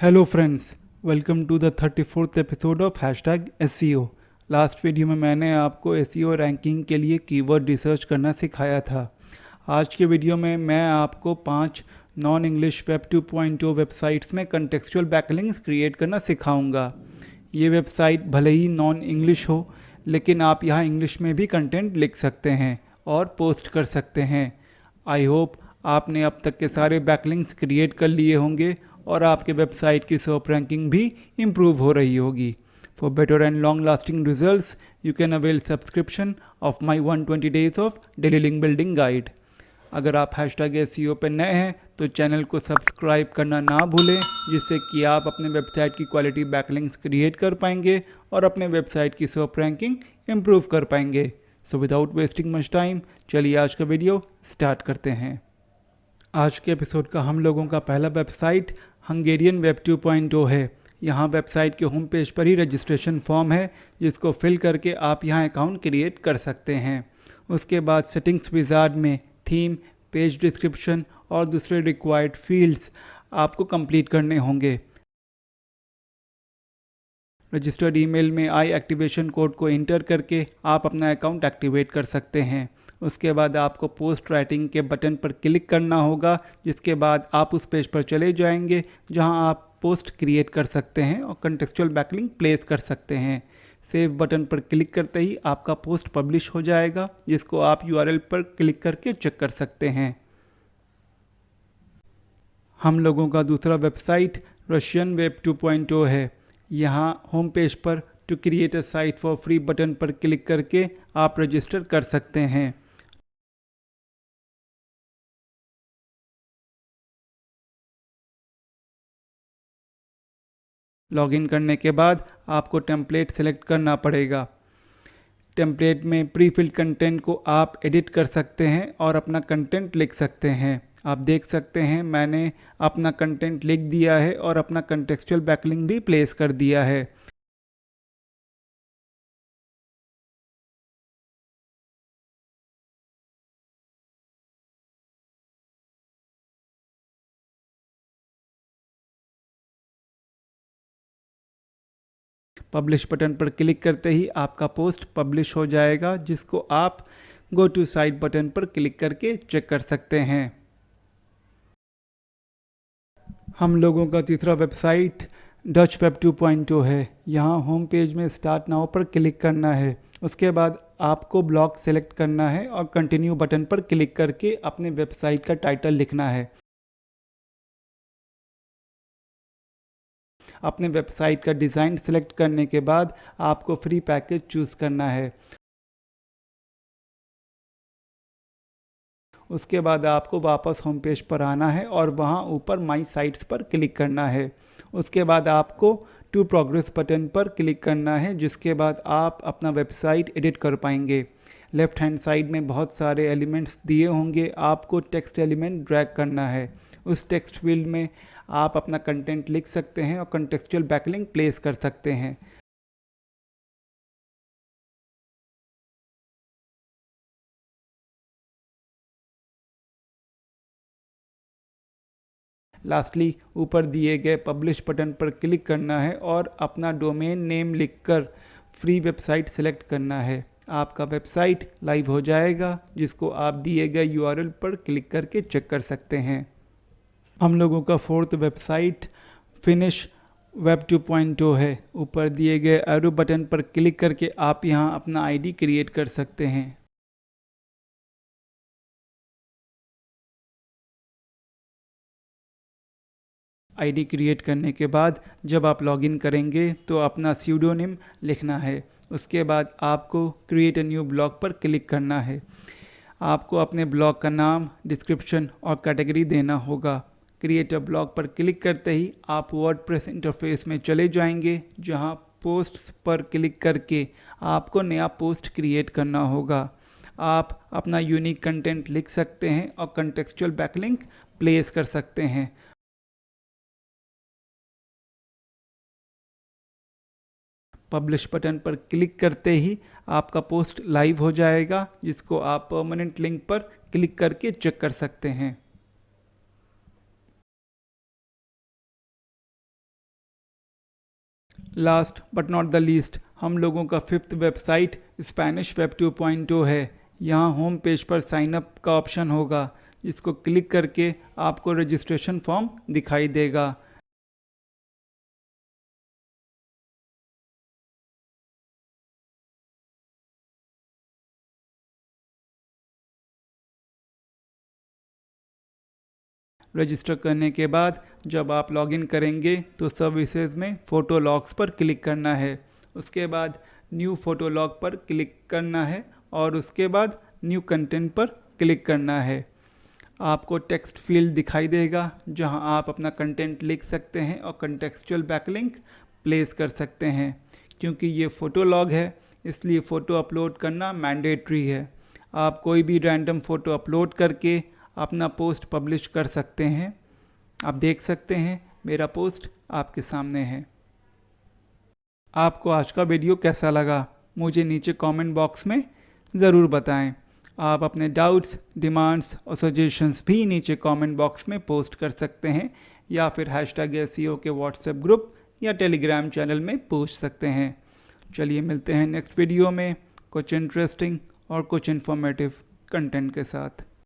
Hello friends, welcome to the 34th episode of hashtag SEO। Last video में मैंने आपको SEO ranking के लिए कीवर्ड रिसर्च करना सिखाया था। आज के वीडियो में मैं आपको 5 नॉन इंग्लिश वेब 2.0 वेबसाइट्स में कंटेक्चुअल बैकलिंक्स क्रिएट करना सिखाऊंगा। ये वेबसाइट भले ही नॉन इंग्लिश हो, लेकिन आप यहाँ इंग्लिश में भी कंटेंट लिख सकते हैं और पोस्ट कर सकते हैं। आई होप आपने अब तक के सारे बैकलिंक्स क्रिएट कर लिए होंगे और आपके वेबसाइट की सर्च रैंकिंग भी इम्प्रूव हो रही होगी। For better and long lasting results you can avail subscription of my 120 days of daily link building guide. अगर आप हैशटैग SEO पर नए हैं तो चैनल को सब्सक्राइब करना ना भूलें, जिससे कि आप अपने वेबसाइट की क्वालिटी बैकलिंक्स क्रिएट कर पाएंगे और अपने वेबसाइट की सर्च रैंकिंग इम्प्रूव कर पाएंगे। So without wasting much time, चलिए आज का वीडियो स्टार्ट करते हैं। आज के एपिसोड का हम लोगों का पहला वेबसाइट हंगेरियन वेब 2.0 है। यहाँ वेबसाइट के होम पेज पर ही रजिस्ट्रेशन फॉर्म है, जिसको फिल करके आप यहाँ अकाउंट क्रिएट कर सकते हैं। उसके बाद सेटिंग्स विजार्ड में थीम, पेज डिस्क्रिप्शन और दूसरे रिक्वायर्ड फील्ड्स आपको कंप्लीट करने होंगे। रजिस्टर्ड ईमेल में आई एक्टिवेशन कोड को इंटर करके आप अपना अकाउंट एक्टिवेट कर सकते हैं। उसके बाद आपको पोस्ट राइटिंग के बटन पर क्लिक करना होगा, जिसके बाद आप उस पेज पर चले जाएंगे जहां आप पोस्ट क्रिएट कर सकते हैं और कंटेक्चुअल बैकलिंक प्लेस कर सकते हैं। सेव बटन पर क्लिक करते ही आपका पोस्ट पब्लिश हो जाएगा, जिसको आप URL पर क्लिक करके चेक कर सकते हैं। हम लोगों का दूसरा वेबसाइट रशियन वेब 2.0 है। यहाँ होम पेज पर to create a site for free button पर क्लिक करके आप रजिस्टर कर सकते हैं। लॉगिन करने के बाद आपको टेम्पलेट सेलेक्ट करना पड़ेगा। टेम्पलेट में प्री फिल्ड कंटेंट को आप एडिट कर सकते हैं और अपना कंटेंट लिख सकते हैं। आप देख सकते हैं मैंने अपना कंटेंट लिख दिया है और अपना कंटेक्चुअल बैकलिंक भी प्लेस कर दिया है। पब्लिश बटन पर क्लिक करते ही आपका पोस्ट पब्लिश हो जाएगा, जिसको आप गो टू साइट बटन पर क्लिक करके चेक कर सकते हैं। हम लोगों का तीसरा वेबसाइट डच वेब 2.0 है। यहाँ होम पेज में स्टार्ट नाउ पर क्लिक करना है। उसके बाद आपको ब्लॉग सेलेक्ट करना है और कंटिन्यू बटन पर क्लिक करके अपने वेबसाइट का टाइटल लिखना है। अपने वेबसाइट का डिज़ाइन सेलेक्ट करने के बाद आपको फ्री पैकेज चूज़ करना है। उसके बाद आपको वापस होम पेज पर आना है और वहाँ ऊपर माई साइट्स पर क्लिक करना है। उसके बाद आपको टू प्रोग्रेस बटन पर क्लिक करना है, जिसके बाद आप अपना वेबसाइट एडिट कर पाएंगे। लेफ़्ट हैंड साइड में बहुत सारे एलिमेंट्स दिए होंगे, आपको टेक्स्ट एलिमेंट ड्रैग करना है। उस टेक्स्ट फील्ड में आप अपना कंटेंट लिख सकते हैं और कंटेक्चुअल बैकलिंक प्लेस कर सकते हैं। लास्टली ऊपर दिए गए पब्लिश बटन पर क्लिक करना है और अपना डोमेन नेम लिखकर फ्री वेबसाइट सेलेक्ट करना है। आपका वेबसाइट लाइव हो जाएगा, जिसको आप दिए गए URL पर क्लिक करके चेक कर सकते हैं। हम लोगों का फोर्थ वेबसाइट फिनिश वेब 2.0 है। ऊपर दिए गए एरो बटन पर क्लिक करके आप यहाँ अपना ID क्रिएट कर सकते हैं। ID क्रिएट करने के बाद जब आप लॉगिन करेंगे तो अपना स्यूडोनिम लिखना है। उसके बाद आपको क्रिएट अ न्यू ब्लॉग पर क्लिक करना है। आपको अपने ब्लॉग का नाम, डिस्क्रिप्शन और कैटेगरी देना होगा। क्रिएट अ ब्लॉग पर क्लिक करते ही आप वर्डप्रेस इंटरफेस में चले जाएंगे, जहां पोस्ट्स पर क्लिक करके आपको नया पोस्ट क्रिएट करना होगा। आप अपना यूनिक कंटेंट लिख सकते हैं और कंटेक्चुअल बैकलिंक प्लेस कर सकते हैं। पब्लिश बटन पर क्लिक करते ही आपका पोस्ट लाइव हो जाएगा, जिसको आप परमानेंट लिंक पर क्लिक करके चेक कर सकते हैं। Last but not the least, हम लोगों का 5th वेबसाइट स्पेनिश वेब 2.0 है। यहाँ होम पेज पर साइन अप का ऑप्शन होगा, जिसको क्लिक करके आपको रजिस्ट्रेशन फॉर्म दिखाई देगा। रजिस्टर करने के बाद जब आप लॉगिन करेंगे तो सर्विसेज में फ़ोटो लॉग्स पर क्लिक करना है। उसके बाद न्यू फ़ोटो लॉग पर क्लिक करना है और उसके बाद न्यू कंटेंट पर क्लिक करना है। आपको टेक्स्ट फील्ड दिखाई देगा जहां आप अपना कंटेंट लिख सकते हैं और कंटेक्चुअल बैकलिंक प्लेस कर सकते हैं। क्योंकि ये फ़ोटो लॉग है इसलिए फ़ोटो अपलोड करना मैंडेटरी है। आप कोई भी रैंडम फ़ोटो अपलोड करके अपना पोस्ट पब्लिश कर सकते हैं। आप देख सकते हैं मेरा पोस्ट आपके सामने है। आपको आज का वीडियो कैसा लगा मुझे नीचे कमेंट बॉक्स में ज़रूर बताएं। आप अपने डाउट्स, डिमांड्स और सजेशंस भी नीचे कमेंट बॉक्स में पोस्ट कर सकते हैं या फिर #SEO के व्हाट्सएप ग्रुप या टेलीग्राम चैनल में पूछ सकते हैं। चलिए मिलते हैं नेक्स्ट वीडियो में कुछ इंटरेस्टिंग और कुछ इन्फॉर्मेटिव कंटेंट के साथ।